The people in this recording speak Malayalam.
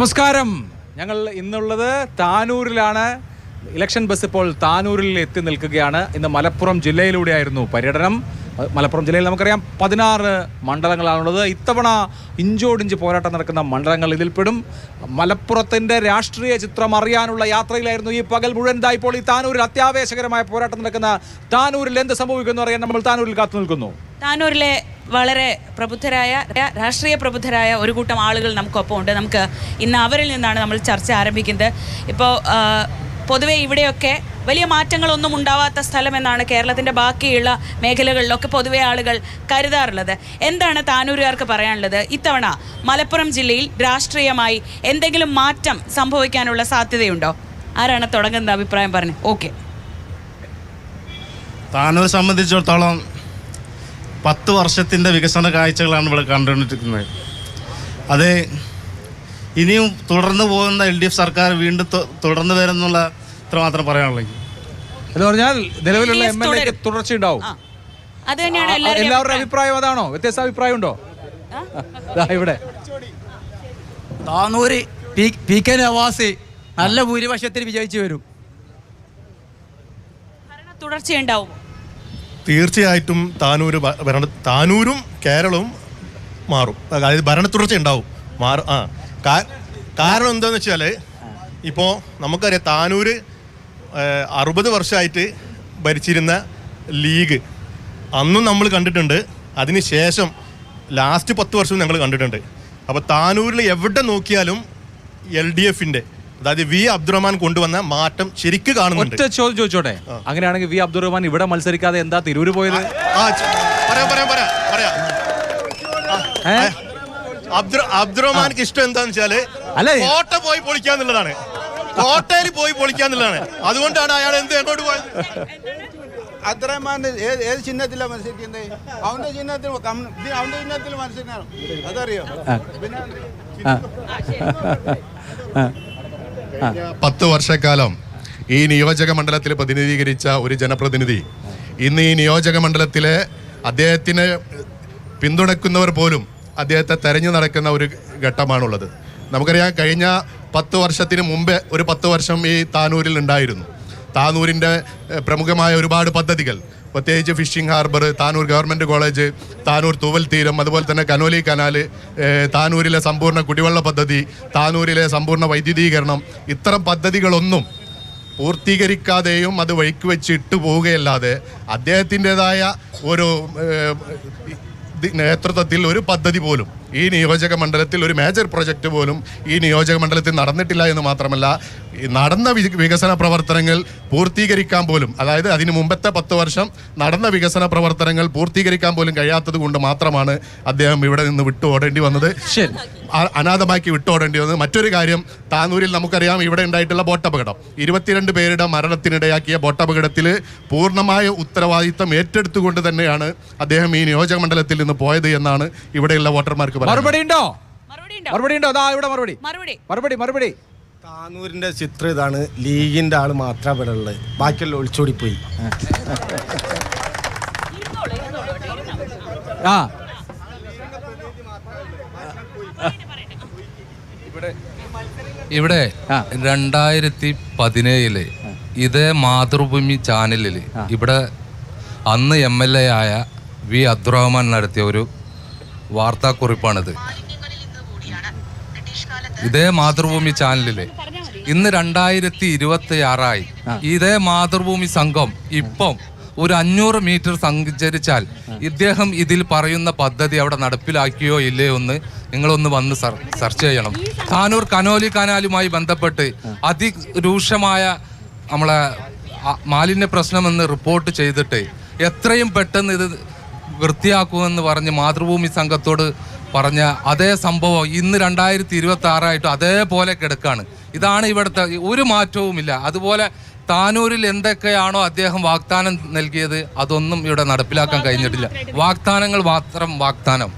നമസ്കാരം. ഞങ്ങൾ ഇന്നുള്ളത് താനൂരിലാണ്. ഇലക്ഷൻ ബസ് ഇപ്പോൾ താനൂരിൽ എത്തി നിൽക്കുകയാണ്. ഇന്ന് മലപ്പുറം ജില്ലയിലൂടെയായിരുന്നു പര്യടനം. മലപ്പുറം ജില്ലയിൽ നമുക്കറിയാം 16 മണ്ഡലങ്ങളാണുള്ളത്. ഇത്തവണ ഇഞ്ചോടിഞ്ച് പോരാട്ടം നടക്കുന്ന മണ്ഡലങ്ങൾ ഇതിൽപ്പെടും. മലപ്പുറത്തിൻ്റെ രാഷ്ട്രീയ ചിത്രം അറിയാനുള്ള യാത്രയിലായിരുന്നു ഈ പകൽ മുഴുവൻ. ഇപ്പോൾ ഈ താനൂരിൽ അത്യാവേശകരമായ പോരാട്ടം നടക്കുന്ന താനൂരിൽ എന്ത് സംഭവിക്കുന്നു അറിയാൻ നമ്മൾ താനൂരിൽ കാത്തു നിൽക്കുന്നു. താനൂരിലെ വളരെ പ്രബുദ്ധരായ രാഷ്ട്രീയ പ്രബുദ്ധരായ ഒരു കൂട്ടം ആളുകൾ നമുക്കൊപ്പം ഉണ്ട്. നമുക്ക് ഇന്ന് അവരിൽ നിന്നാണ് നമ്മൾ ചർച്ച ആരംഭിക്കുന്നത്. ഇപ്പോൾ പൊതുവെ ഇവിടെയൊക്കെ വലിയ മാറ്റങ്ങളൊന്നും ഉണ്ടാവാത്ത സ്ഥലമെന്നാണ് കേരളത്തിൻ്റെ ബാക്കിയുള്ള മേഖലകളിലൊക്കെ പൊതുവെ ആളുകൾ കരുതാറുള്ളത്. എന്താണ് താനൂരുകാർക്ക് പറയാനുള്ളത്? ഇത്തവണ മലപ്പുറം ജില്ലയിൽ രാഷ്ട്രീയമായി എന്തെങ്കിലും മാറ്റം സംഭവിക്കാനുള്ള സാധ്യതയുണ്ടോ? ആരാണ് തുടങ്ങുന്ന അഭിപ്രായം പറഞ്ഞു? ഓക്കെ. താനൂർ സംബന്ധിച്ചിടത്തോളം 10 വർഷത്തിൻ്റെ വികസന കാഴ്ചകളാണ് ഇവിടെ കണ്ടുകൊണ്ടിരിക്കുന്നത്. അത് ഇനിയും തുടർന്ന് പോകുന്ന LDF സർക്കാർ വീണ്ടും തുടർന്ന് വരുന്നുള്ള ഇത്ര മാത്രം പറയാനുള്ളത്. എന്ന് പറഞ്ഞാൽ നിലവിലുള്ള MLA തുടർച്ചയുണ്ടാവും. എല്ലാവരുടെ അഭിപ്രായം അതാണോ? വ്യത്യസ്ത അഭിപ്രായം ഉണ്ടോ? ഇവിടെ താനൂര് PK നവാസ് നല്ല ഭൂരിപക്ഷത്തിൽ വിജയിച്ചു വരും. തുടർച്ചയുണ്ടാവും. തീർച്ചയായിട്ടും താനൂരും കേരളവും മാറും. അതായത് ഭരണ തുടർച്ച ഉണ്ടാവും. കാരണം എന്താണെന്ന് വെച്ചാൽ ഇപ്പോൾ നമുക്കറിയാം താനൂര് 60 വർഷമായിട്ട് ഭരിച്ചിരുന്ന ലീഗ് അന്നും നമ്മൾ കണ്ടിട്ടുണ്ട്. അതിന് ശേഷം ലാസ്റ്റ് 10 വർഷവും ഞങ്ങൾ കണ്ടിട്ടുണ്ട്. അപ്പോൾ താനൂരിൽ എവിടെ നോക്കിയാലും LDFൻ്റെ അതായത് V. അബ്ദുറഹ്മാൻ കൊണ്ടുവന്ന മാറ്റം ശരിക്കും കാണുന്നുണ്ട്. ഒറ്റ ചോദ്യം ചോദിച്ചോട്ടെ, അങ്ങനെയാണെങ്കിൽ V. അബ്ദുറഹ്മാൻ ഇവിടെ മത്സരിക്കാതെ എന്താ തിരൂര് പോയത്? അബ്ദുറഹ്മാൻക്ക് ഇഷ്ടം എന്താന്ന് വെച്ചാല് കോട്ട പോയി പൊളിക്കാന്നുള്ളതാണ്. കോട്ടയിൽ പോയി പൊളിക്കാന്നുള്ളതാണ്. അതുകൊണ്ടാണ് അയാൾ എങ്ങോട്ട് പോയത്. അബ്ദുറഹ്മാൻ ഏത് ചിഹ്നത്തിലാണ് മത്സരിക്കുന്നത്? അവന്റെ ചിഹ്നത്തിൽ മത്സരിക്കണം. അതറിയോ? 10 വർഷക്കാലം ഈ നിയോജക മണ്ഡലത്തിൽ പ്രതിനിധീകരിച്ച ഒരു ജനപ്രതിനിധി ഇന്ന് ഈ നിയോജക മണ്ഡലത്തിലെ അദ്ദേഹത്തിന് പിന്തുണയ്ക്കുന്നവർ പോലും അദ്ദേഹത്തെ തെരഞ്ഞു നടക്കുന്ന ഒരു ഘട്ടമാണുള്ളത്. നമുക്കറിയാം, കഴിഞ്ഞ 10 വർഷത്തിന് മുമ്പേ ഒരു 10 വർഷം ഈ താനൂരിൽ ഉണ്ടായിരുന്നു. താനൂരിൻ്റെ പ്രമുഖമായ ഒരുപാട് പദ്ധതികൾ, പ്രത്യേകിച്ച് phishing harbour, Tanur government college, Tanur തൂവൽ തീരം, അതുപോലെ തന്നെ കനോലി കനാല്, താനൂരിലെ സമ്പൂർണ്ണ കുടിവെള്ള പദ്ധതി, താനൂരിലെ സമ്പൂർണ്ണ വൈദ്യുതീകരണം, ഇത്തരം പദ്ധതികളൊന്നും പൂർത്തീകരിക്കാതെയും അത് വഴിക്ക് വെച്ച് ഇട്ടു പോവുകയല്ലാതെ അദ്ദേഹത്തിൻ്റെതായ ഒരു നേതൃത്വത്തിൽ ഒരു പദ്ധതി പോലും ഈ നിയോജക മണ്ഡലത്തിൽ, ഒരു മേജർ പ്രൊജക്റ്റ് പോലും ഈ നിയോജക മണ്ഡലത്തിൽ നടന്നിട്ടില്ല എന്ന് മാത്രമല്ല, നടന്ന വികസന പ്രവർത്തനങ്ങൾ പൂർത്തീകരിക്കാൻ പോലും, അതായത് അതിന് മുമ്പത്തെ 10 വർഷം നടന്ന വികസന പ്രവർത്തനങ്ങൾ പൂർത്തീകരിക്കാൻ പോലും കഴിയാത്തത് കൊണ്ട് മാത്രമാണ് അദ്ദേഹം ഇവിടെ നിന്ന് വിട്ടുപോടേണ്ടി വന്നത്. അനാഥമാക്കി വിട്ടുപോടേണ്ടി വന്നത്. മറ്റൊരു കാര്യം, താനൂരിൽ നമുക്കറിയാം ഇവിടെ ഉണ്ടായിട്ടുള്ള ബോട്ടപകടം, 22 പേരുടെ മരണത്തിനിടയാക്കിയ ബോട്ടപകടത്തിൽ പൂർണ്ണമായ ഉത്തരവാദിത്തം ഏറ്റെടുത്തുകൊണ്ട് തന്നെയാണ് അദ്ദേഹം ഈ നിയോജക മണ്ഡലത്തിൽ നിന്ന് പോയത് എന്നാണ് ഇവിടെയുള്ള വോട്ടർമാർക്ക് മറുപടി. താനൂരിന്റെ ചിത്രം ഇതാണ്. ലീഗിന്റെ ആള് മാത്രമേ ഇവിടെ ഉള്ളത്, ബാക്കിയുള്ള ഒളിച്ചോടി പോയി. ഇവിടെ 2017 ഇതേ മാതൃഭൂമി ചാനലിൽ ഇവിടെ അന്ന് MLA ആയ V. അബ്ദുറഹ്മാൻ നടത്തിയ ഒരു വാർത്താക്കുറിപ്പാണിത്. ഇതേ മാതൃഭൂമി ചാനലിൽ ഇന്ന് 2026 ഇതേ മാതൃഭൂമി സംഘം ഇപ്പം ഒരു 500 മീറ്റർ സഞ്ചരിച്ചാൽ ഇദ്ദേഹം ഇതിൽ പറയുന്ന പദ്ധതി അവിടെ നടപ്പിലാക്കിയോ ഇല്ലയോ എന്ന് നിങ്ങളൊന്ന് വന്ന് സെർച്ച് ചെയ്യണം. താനൂർ കനോലി കനാലുമായി ബന്ധപ്പെട്ട് അതിരൂക്ഷമായ നമ്മളെ മാലിന്യ പ്രശ്നമെന്ന് റിപ്പോർട്ട് ചെയ്തിട്ട് എത്രയും പെട്ടെന്ന് ഇത് വൃത്തിയാക്കുമെന്ന് പറഞ്ഞ് മാതൃഭൂമി സംഘത്തോട് പറഞ്ഞ അതേ സംഭവം ഇന്ന് 2026 അതേപോലെ കിടക്കാണ്. ഇതാണ് ഇവിടുത്തെ, ഒരു മാറ്റവുമില്ല. അതുപോലെ താനൂരിൽ എന്തൊക്കെയാണോ അദ്ദേഹം വാഗ്ദാനം നൽകിയത് അതൊന്നും ഇവിടെ നടപ്പിലാക്കാൻ കഴിഞ്ഞിട്ടില്ല. വാഗ്ദാനങ്ങൾ മാത്രം വാഗ്ദാനം.